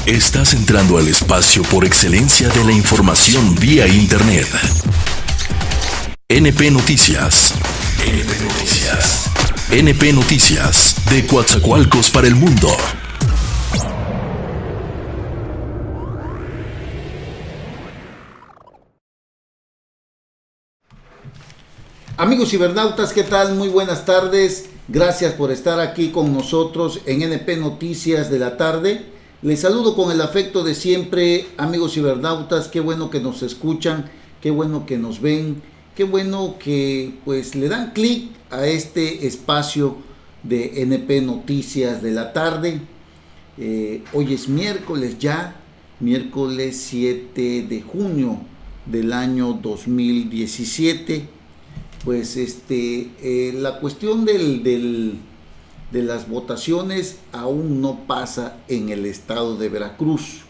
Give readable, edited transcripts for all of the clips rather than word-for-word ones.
Estás entrando al espacio por excelencia de la información vía Internet. NP Noticias. NP Noticias. NP Noticias, de Coatzacoalcos para el mundo. Amigos cibernautas, ¿qué tal? Muy buenas tardes. Gracias por estar aquí con nosotros en NP Noticias de la tarde. Les saludo con el afecto de siempre, amigos cibernautas. Qué bueno que nos escuchan, qué bueno que nos ven, qué bueno que pues le dan clic a este espacio de NP Noticias de la tarde. Hoy es miércoles ya, miércoles 7 de junio del año 2017. Pues la cuestión de las votaciones aún no pasa en el estado de Veracruz,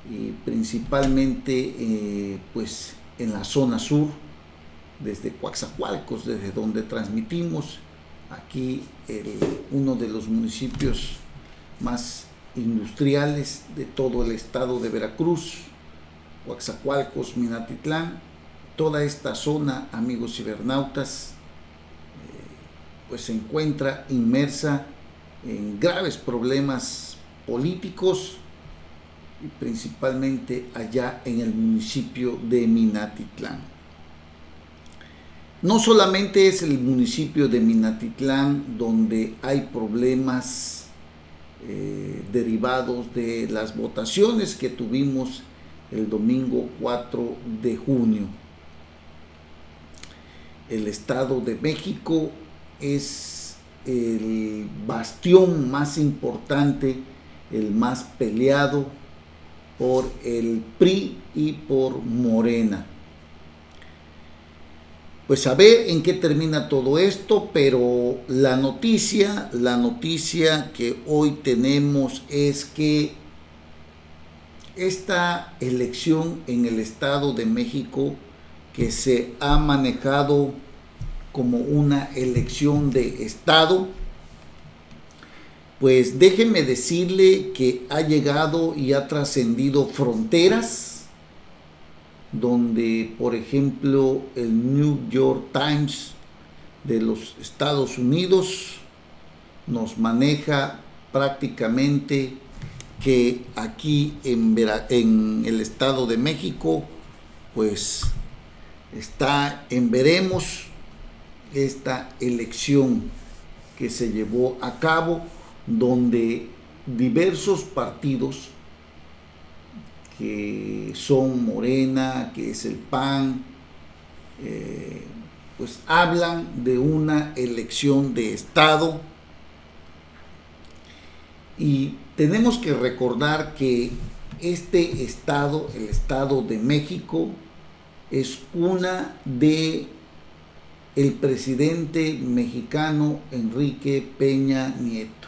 y principalmente pues en la zona sur, desde Coatzacoalcos, desde donde transmitimos, aquí uno de los municipios más industriales de todo el estado de Veracruz, Coatzacoalcos, Minatitlán. Toda esta zona, amigos cibernautas, pues se encuentra inmersa en graves problemas políticos, y principalmente allá en el municipio de Minatitlán. No solamente es el municipio de Minatitlán donde hay problemas derivados de las votaciones que tuvimos el domingo 4 de junio. El Estado de México es el bastión más importante, el más peleado por el PRI y por Morena. Pues a ver en qué termina todo esto, pero la noticia que hoy tenemos es que esta elección en el Estado de México, que se ha manejado como una elección de Estado, pues déjenme decirle que ha llegado y ha trascendido fronteras, donde por ejemplo el New York Times de los Estados Unidos nos maneja prácticamente que aquí en el Estado de México pues está en veremos esta elección que se llevó a cabo, donde diversos partidos que son Morena, que es el PAN, pues hablan de una elección de Estado. Y tenemos que recordar que este Estado, el Estado de México, es cuna de el presidente mexicano Enrique Peña Nieto,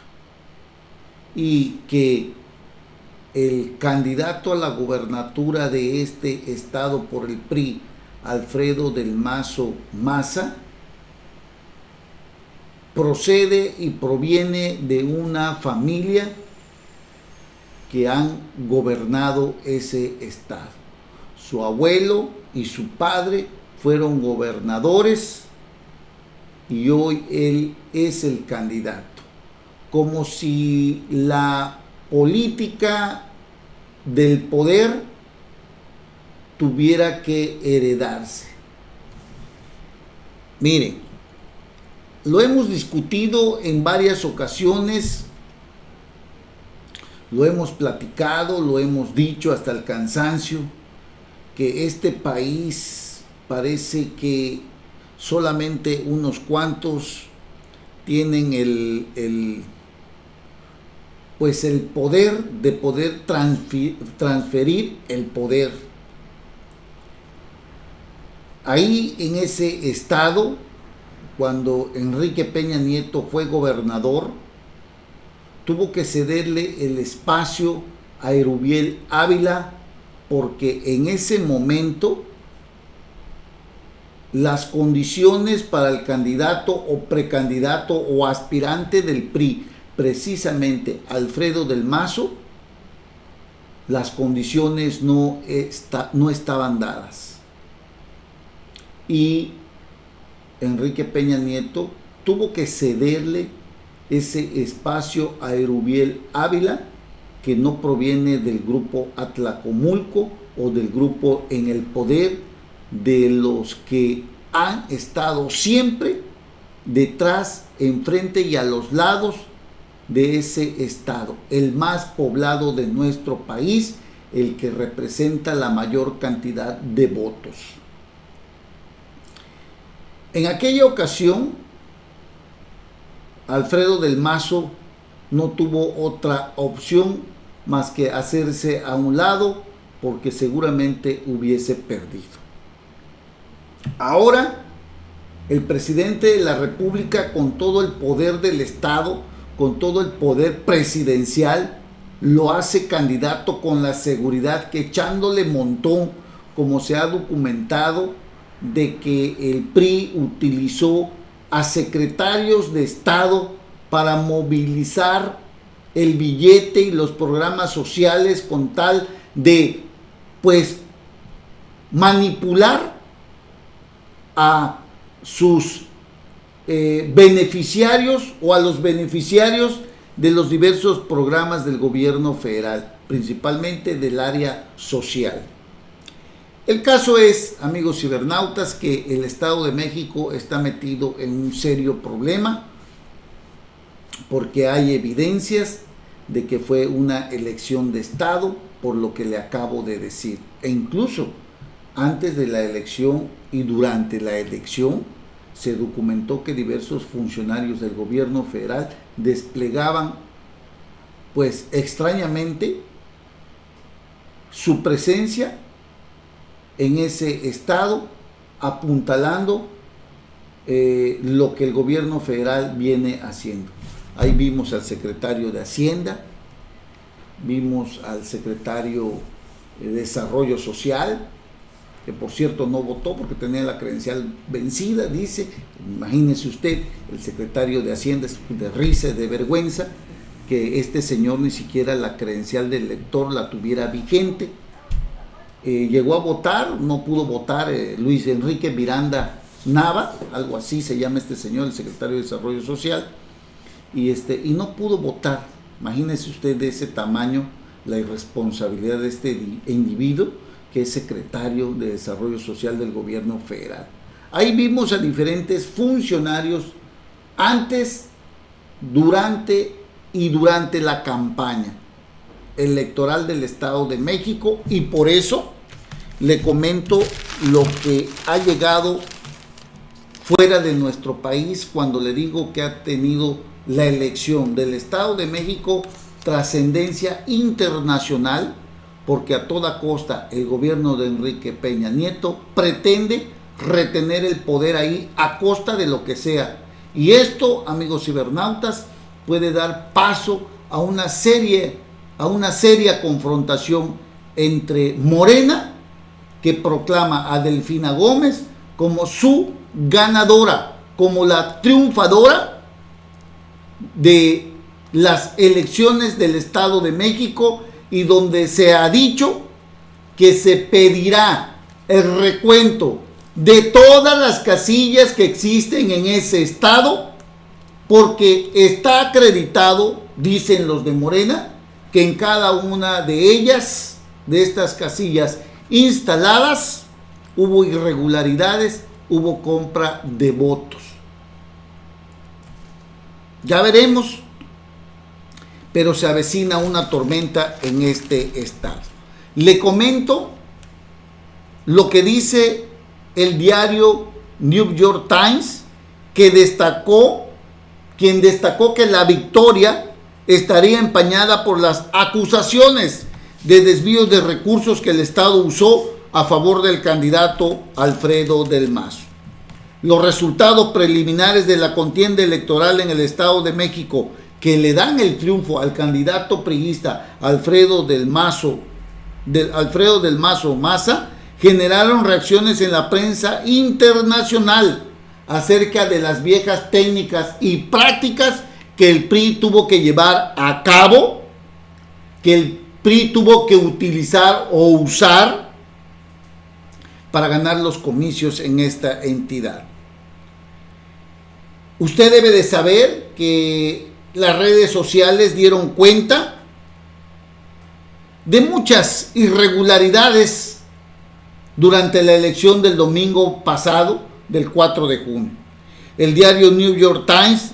y que el candidato a la gubernatura de este estado por el PRI, Alfredo del Mazo Maza, procede y proviene de una familia que han gobernado ese estado. Su abuelo y su padre fueron gobernadores y hoy él es el candidato. Como si la política del poder tuviera que heredarse. Miren, lo hemos discutido en varias ocasiones, lo hemos platicado, lo hemos dicho hasta el cansancio, que este país parece que solamente unos cuantos tienen el poder de poder transferir el poder. Ahí en ese estado, cuando Enrique Peña Nieto fue gobernador, tuvo que cederle el espacio a Erubiel Ávila, porque en ese momento las condiciones para el candidato o precandidato o aspirante del PRI, precisamente Alfredo del Mazo, las condiciones no estaban dadas. Y Enrique Peña Nieto tuvo que cederle ese espacio a Erubiel Ávila, que no proviene del grupo Atlacomulco o del grupo en el poder, de los que han estado siempre detrás, enfrente y a los lados de ese estado, el más poblado de nuestro país, el que representa la mayor cantidad de votos. En aquella ocasión, Alfredo del Mazo no tuvo otra opción más que hacerse a un lado, porque seguramente hubiese perdido. Ahora, el presidente de la República, con todo el poder del Estado, con todo el poder presidencial, lo hace candidato con la seguridad que, echándole montón, como se ha documentado, de que el PRI utilizó a secretarios de Estado para movilizar el billete y los programas sociales con tal de, pues, manipular a sus beneficiarios o a los beneficiarios de los diversos programas del gobierno federal, principalmente del área social. El caso es, amigos cibernautas, que el Estado de México está metido en un serio problema, porque hay evidencias de que fue una elección de Estado, por lo que le acabo de decir. E incluso antes de la elección y durante la elección se documentó que diversos funcionarios del gobierno federal desplegaban, pues extrañamente, su presencia en ese estado, apuntalando lo que el gobierno federal viene haciendo. Ahí vimos al secretario de Hacienda, vimos al secretario de Desarrollo Social, que por cierto no votó porque tenía la credencial vencida, dice. Imagínese usted, el secretario de Hacienda, es de risa y de vergüenza que este señor ni siquiera la credencial del elector la tuviera vigente. Llegó a votar, no pudo votar Luis Enrique Miranda Nava, algo así se llama este señor, el secretario de Desarrollo Social, y no pudo votar. Imagínese usted de ese tamaño la irresponsabilidad de este individuo, que es secretario de Desarrollo Social del gobierno federal. Ahí vimos a diferentes funcionarios antes, durante la campaña electoral del Estado de México, y por eso le comento lo que ha llegado fuera de nuestro país cuando le digo que ha tenido la elección del Estado de México trascendencia internacional, porque a toda costa el gobierno de Enrique Peña Nieto pretende retener el poder ahí a costa de lo que sea. Y esto, amigos cibernautas, puede dar paso a una seria confrontación entre Morena, que proclama a Delfina Gómez como su ganadora, como la triunfadora de las elecciones del Estado de México, y donde se ha dicho que se pedirá el recuento de todas las casillas que existen en ese estado, porque está acreditado, dicen los de Morena, que en cada una de ellas, de estas casillas instaladas, hubo irregularidades, hubo compra de votos. Ya veremos, pero se avecina una tormenta en este estado. Le comento lo que dice el diario New York Times, quien destacó que la victoria estaría empañada por las acusaciones de desvíos de recursos que el Estado usó a favor del candidato Alfredo del Mazo. Los resultados preliminares de la contienda electoral en el Estado de México, que le dan el triunfo al candidato priista Alfredo del Mazo Maza, generaron reacciones en la prensa internacional acerca de las viejas técnicas y prácticas que el PRI tuvo que llevar a cabo, que el PRI tuvo que utilizar o usar para ganar los comicios en esta entidad. Usted debe de saber que las redes sociales dieron cuenta de muchas irregularidades durante la elección del domingo pasado, del 4 de junio. El diario New York Times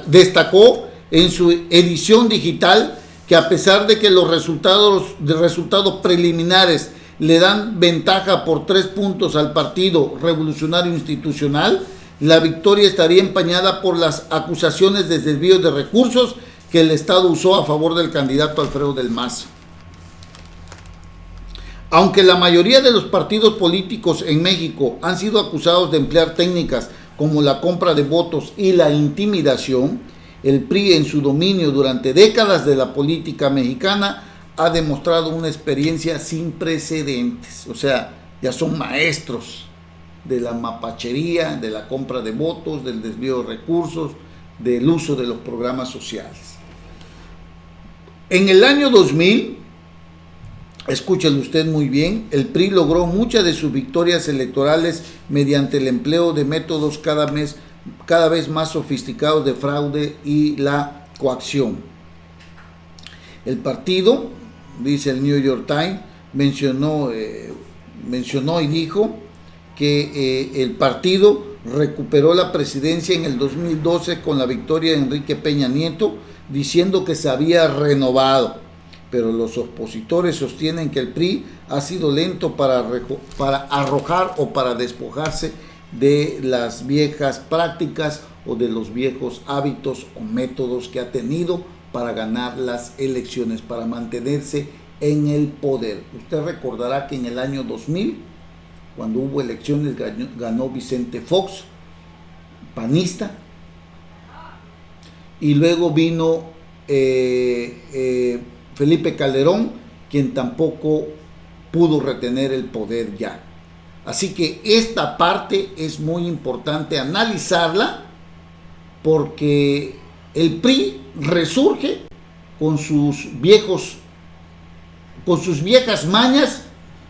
destacó en su edición digital que a pesar de que los resultados preliminares le dan ventaja por 3 puntos al Partido Revolucionario Institucional, la victoria estaría empañada por las acusaciones de desvío de recursos que el Estado usó a favor del candidato Alfredo del Mazo. Aunque la mayoría de los partidos políticos en México han sido acusados de emplear técnicas como la compra de votos y la intimidación, el PRI en su dominio durante décadas de la política mexicana ha demostrado una experiencia sin precedentes. O sea, ya son maestros de la mapachería, de la compra de votos, del desvío de recursos, del uso de los programas sociales. En el año 2000, escúchelo usted muy bien, el PRI logró muchas de sus victorias electorales mediante el empleo de métodos cada vez más sofisticados de fraude y la coacción. El partido, dice el New York Times, mencionó y dijo que el partido recuperó la presidencia en el 2012 con la victoria de Enrique Peña Nieto, diciendo que se había renovado. Pero los opositores sostienen que el PRI ha sido lento para arrojar o para despojarse de las viejas prácticas o de los viejos hábitos o métodos que ha tenido para ganar las elecciones, para mantenerse en el poder. Usted recordará que en el año 2000, cuando hubo elecciones, ganó Vicente Fox, panista, y luego vino Felipe Calderón, quien tampoco pudo retener el poder ya. Así que esta parte es muy importante analizarla, porque el PRI resurge con sus viejas mañas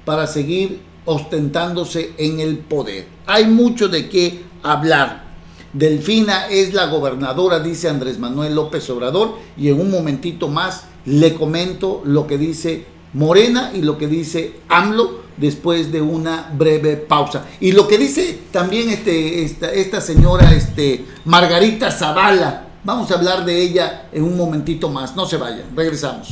para seguir ostentándose en el poder. Hay mucho de qué hablar. Delfina es la gobernadora, dice Andrés Manuel López Obrador, y en un momentito más le comento lo que dice Morena y lo que dice AMLO después de una breve pausa. Y lo que dice también esta señora Margarita Zavala. Vamos a hablar de ella en un momentito más. No se vayan, regresamos.